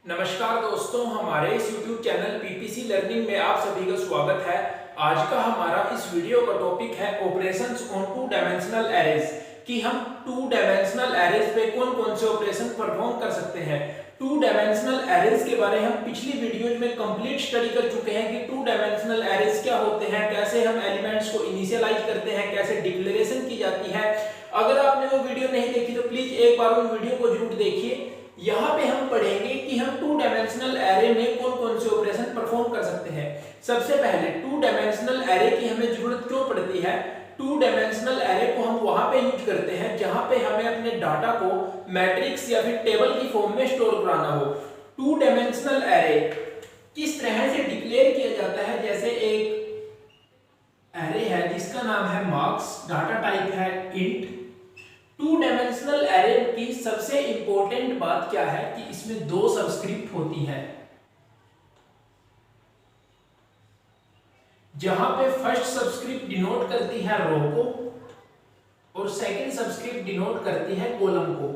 नमस्कार दोस्तों, हमारे इस YouTube चैनल पीपीसी लर्निंग में आप सभी का स्वागत है। आज का हमारा इस वीडियो का टॉपिक है operations on two dimensional arrays कि हम टू डायमेंशनल एरेज पे कौन कौन से ऑपरेशन परफॉर्म कर सकते हैं। टू डायमेंशनल एरेज के बारे में हम पिछली वीडियोज में कंप्लीट स्टडी कर चुके हैं कि टू डायमेंशनल एरेज क्या होते हैं, कैसे हम एलिमेंट्स को इनिशियलाइज करते हैं, कैसे डिक्लेरेशन की जाती है। अगर आपने वो वीडियो नहीं देखी तो प्लीज एक बार उन वीडियो को जरूर देखिए। यहाँ पे हम पढ़ेंगे कि हम टू डायमेंशनल एरे में कौन कौन से ऑपरेशन परफॉर्म कर सकते हैं। सबसे पहले टू डायमेंशनल एरे की हमें जरूरत क्यों पड़ती है। टू डायमेंशनल एरे को हम वहां पे यूज करते हैं जहां पे हमें अपने डाटा को मैट्रिक्स या फिर टेबल की फॉर्म में स्टोर कराना हो। टू डायमेंशनल एरे किस तरह से डिक्लेयर किया जाता है, जैसे एक एरे है जिसका नाम है मार्क्स, डाटा टाइप है इंट। टू डायमेंशनल एरे की सबसे इंपॉर्टेंट बात क्या है कि इसमें दो सबस्क्रिप्ट होती है, जहां पे फर्स्ट सबस्क्रिप्ट डिनोट करती है रो को और सेकंड सबस्क्रिप्ट डिनोट करती है कॉलम को।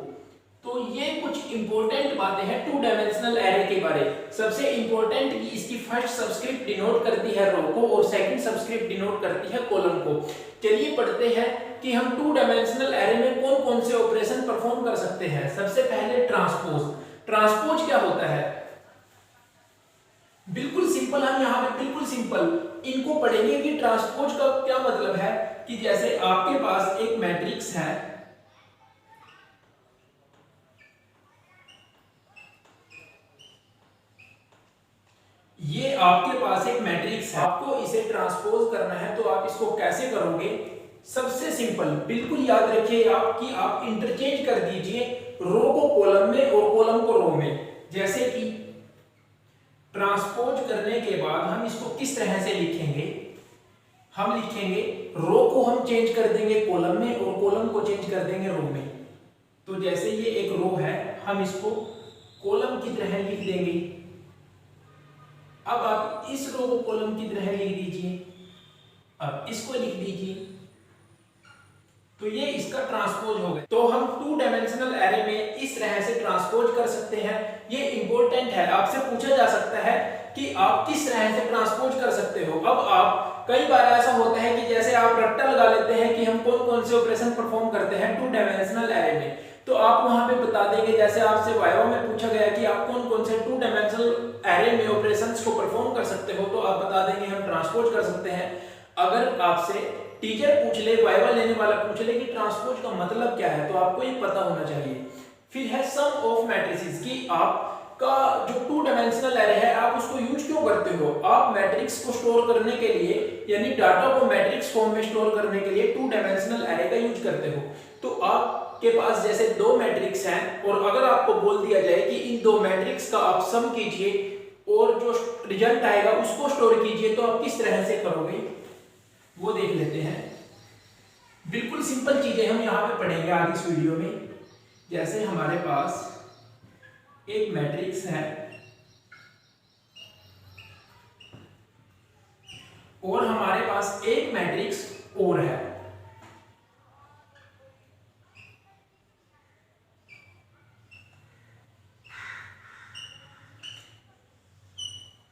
तो ये कुछ इंपॉर्टेंट बातें हैं टू डायमेंशनल एरे के बारे। सबसे इंपॉर्टेंट कि इसकी फर्स्ट सबस्क्रिप्ट डिनोट करती है रो को और सेकंड सबस्क्रिप्ट डिनोट करती है कॉलम को। चलिए पढ़ते हैं कि हम टू डायमेंशनल एरे में कौन कौन से ऑपरेशन परफॉर्म कर सकते हैं। सबसे पहले ट्रांसपोज। ट्रांसपोज क्या होता है? बिल्कुल सिंपल, हम यहाँ पे बिल्कुल सिंपल इनको पढ़ेंगे कि ट्रांसपोज का क्या मतलब है। कि जैसे आपके पास एक मैट्रिक्स है, ये आपके पास एक मैट्रिक्स है, आपको इसे ट्रांसपोज करना है तो आप इसको कैसे करोगे? सबसे सिंपल, बिल्कुल याद रखिए आप कि आप इंटरचेंज कर दीजिए रो को कॉलम में और कॉलम को रो में। जैसे कि ट्रांसपोज करने के बाद हम इसको किस तरह से लिखेंगे? हम लिखेंगे रो को हम चेंज कर देंगे कॉलम में और कॉलम को चेंज कर देंगे रो में। तो जैसे ये एक रो है, हम इसको कॉलम की तरह लिख देंगे। अब आप इस रो को कॉलम की तरह लिख दीजिए, अब इसको लिख दीजिए, तो ये इसका ट्रांसपोज हो गया। तो हम टू डायमेंशनल एरे में इस तरह से ट्रांसपोज कर सकते हैं। ये इंपॉर्टेंट है, आपसे पूछा जा सकता है कि आप किस तरह से ट्रांसपोज कर सकते हो। अब आप कई बार ऐसा होता है कि जैसे आप रट्टा लगा लेते हैं कि हम कौन कौन से ऑपरेशन परफॉर्म करते हैं टू डायमेंशनल एरे में, तो आप वहां पे बता देंगे। जैसे आपसे वाइवा में पूछा गया कि आप कौन कौन से टू डायमेंशनल एरे में ऑपरेशंस को परफॉर्म कर सकते हो, तो आप बता देंगे हम ट्रांसपोज कर सकते हैं। अगर आपसे टीचर पूछ ले, वाइवा लेने वाला पूछ ले कि ट्रांसपोज का मतलब क्या है, तो आपको ये पता होना चाहिए। फिर है सम ऑफ मैट्रिसेस कि आपका जो टू डायमेंशनल एरे है आप उसको यूज क्यों करते हो। आप मैट्रिक्स को स्टोर करने के लिए, यानी डाटा को मैट्रिक्स फॉर्म में स्टोर करने के लिए टू डायमेंशनल एरे का यूज करते हो। तो आपके पास जैसे दो मैट्रिक्स हैं और अगर आपको बोल दिया जाए कि इन दो मैट्रिक्स का आप सम कीजिए और जो रिजल्ट आएगा उसको स्टोर कीजिए, तो आप किस तरह से करोगे वो देख लेते हैं। बिल्कुल सिंपल चीजें हम यहाँ पे पढ़ेंगे आज इस वीडियो में। जैसे हमारे पास एक मैट्रिक्स है और हमारे पास एक मैट्रिक्स और है।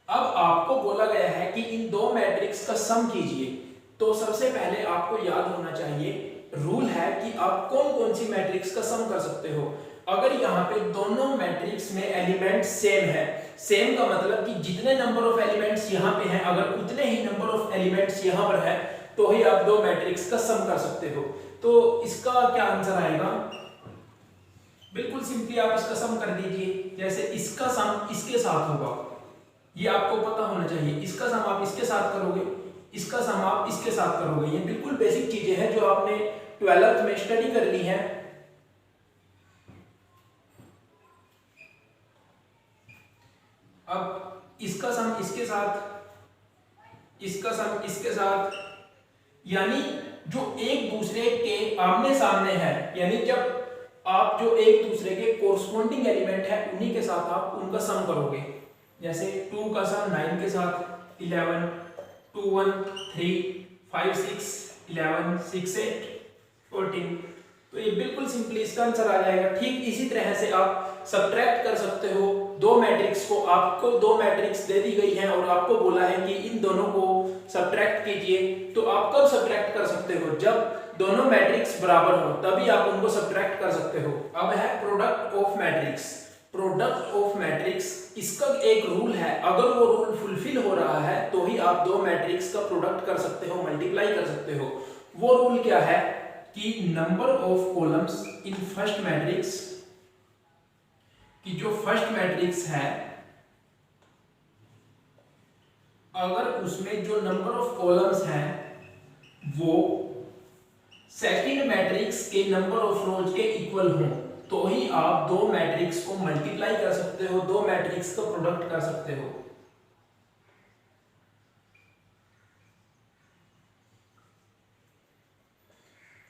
अब आपको बोला गया है कि इन दो मैट्रिक्स का सम कीजिए। तो सबसे पहले आपको याद होना चाहिए, रूल है कि आप कौन कौन सी मैट्रिक्स का सम कर सकते हो। अगर यहाँ पे दोनों मैट्रिक्स में एलिमेंट सेम है, सेम का मतलब कि जितने नंबर ऑफ एलिमेंट्स यहाँ पे हैं अगर उतने ही नंबर ऑफ एलिमेंट्स यहाँ पर है, तो ही आप दो मैट्रिक्स का सम कर सकते हो। तो इसका क्या आंसर आएगा? बिल्कुल सिंपली आप इसका सम कर दीजिए। जैसे इसका सम इसके साथ होगा, ये आपको पता होना चाहिए। इसका सम आप इसके साथ करोगे, इसका सम आप इसके साथ करोगे। ये बिल्कुल बेसिक चीजें हैं जो आपने 12th में स्टडी कर ली है। अब इसका सम इसके साथ, इसका सम इसके साथ, यानी जो एक दूसरे के आमने सामने है, यानी जब आप जो एक दूसरे के कोरस्पोंडिंग एलिमेंट है उन्हीं के साथ आप उनका सम करोगे। जैसे 2 का सम 9 के साथ 11, 2 1 3 5 6 11 6 8 14, तो ये बिल्कुल सिंपली इसका आंसर आ जाएगा। ठीक इसी तरह से आप सब्ट्रैक्ट कर सकते हो दो मैट्रिक्स को। आपको दो मैट्रिक्स दे दी गई हैं और आपको बोला है कि इन दोनों को सब्ट्रैक्ट कीजिए, तो आप कब सब्ट्रैक्ट कर सकते हो? जब दोनों मैट्रिक्स बराबर हो, तभी आप उनको सब्ट्रैक्ट कर सकते हो। अब है product of matrix. Product of matrix, इसका एक रूल है, अगर वो रूल फुलफिल हो रहा है तो ही आप दो मैट्रिक्स का प्रोडक्ट कर सकते हो, मल्टीप्लाई कर सकते हो। वो रूल क्या है कि number of columns in first matrix, कि जो फर्स्ट मैट्रिक्स है अगर उसमें जो नंबर ऑफ कॉलम्स हैं वो सेकंड मैट्रिक्स के नंबर ऑफ रोज के इक्वल हो, तो ही आप दो मैट्रिक्स को मल्टीप्लाई कर सकते हो, दो मैट्रिक्स का प्रोडक्ट कर सकते हो।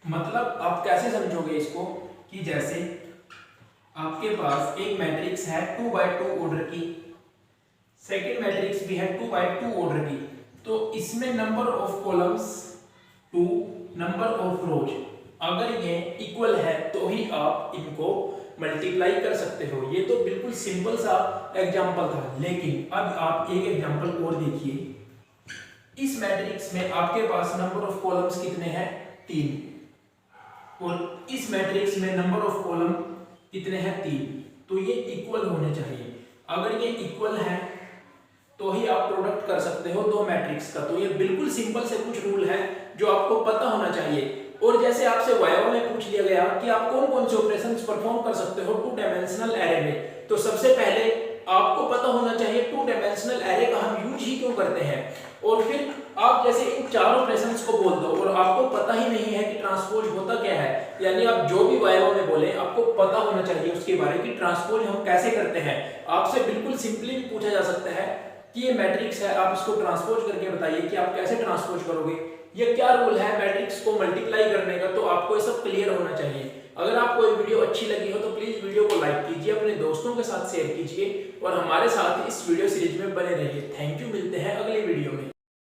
मतलब आप कैसे समझोगे इसको कि जैसे आपके पास एक मैट्रिक्स है 2x2 ऑर्डर की, सेकंड मैट्रिक्स भी है 2x2 ऑर्डर की, तो इसमें number of columns 2, number of रोज अगर ये इक्वल है तो ही आप इनको मल्टीप्लाई कर सकते हो। ये तो बिल्कुल सिंपल सा एग्जांपल था, लेकिन अब आप एक एग्जांपल और देखिए। इस मैट्रिक्स में आपके पास नंबर ऑफ कॉलम्स कितने हैं? 3, और इस मैट्रिक्स में नंबर ऑफ कॉलम कितने हैं? 3, तो ये इक्वल होने चाहिए। अगर ये इक्वल है तो ही आप प्रोडक्ट कर सकते हो दो मैट्रिक्स का। तो ये बिल्कुल सिंपल से कुछ रूल है जो आपको पता होना चाहिए। और जैसे आपसे वाइवा में पूछ लिया गया कि आप कौन कौन से ऑपरेशंस परफॉर्म कर सकते हो टू डायमेंशनल एरे में, तो सबसे पहले आपको पता होना चाहिए टू डायमेंशनल एरे का हम यूज ही क्यों करते हैं। और फिर आप जैसे इन चार ऑपरेशंस को बोल दो और आपको पता ही नहीं है कि ट्रांसपोज होता क्या है, यानी आप जो भी वाइवा में बोले आपको पता होना चाहिए उसके बारे में कि ट्रांसपोज हम कैसे करते हैं। आपसे बिल्कुल सिंपली भी पूछा जा सकता है कि ये मैट्रिक्स है, आप इसको ट्रांसपोज करके बताइए कि आप कैसे ट्रांसपोज करोगे, ये क्या रूल है मैट्रिक्स को मल्टीप्लाई करने का। तो आपको ये सब क्लियर होना चाहिए। अगर आपको ये वीडियो अच्छी लगी हो तो प्लीज वीडियो को लाइक कीजिए, अपने दोस्तों के साथ शेयर कीजिए और हमारे साथ इस वीडियो सीरीज में बने रहिए। थैंक यू, मिलते हैं अगले वीडियो में।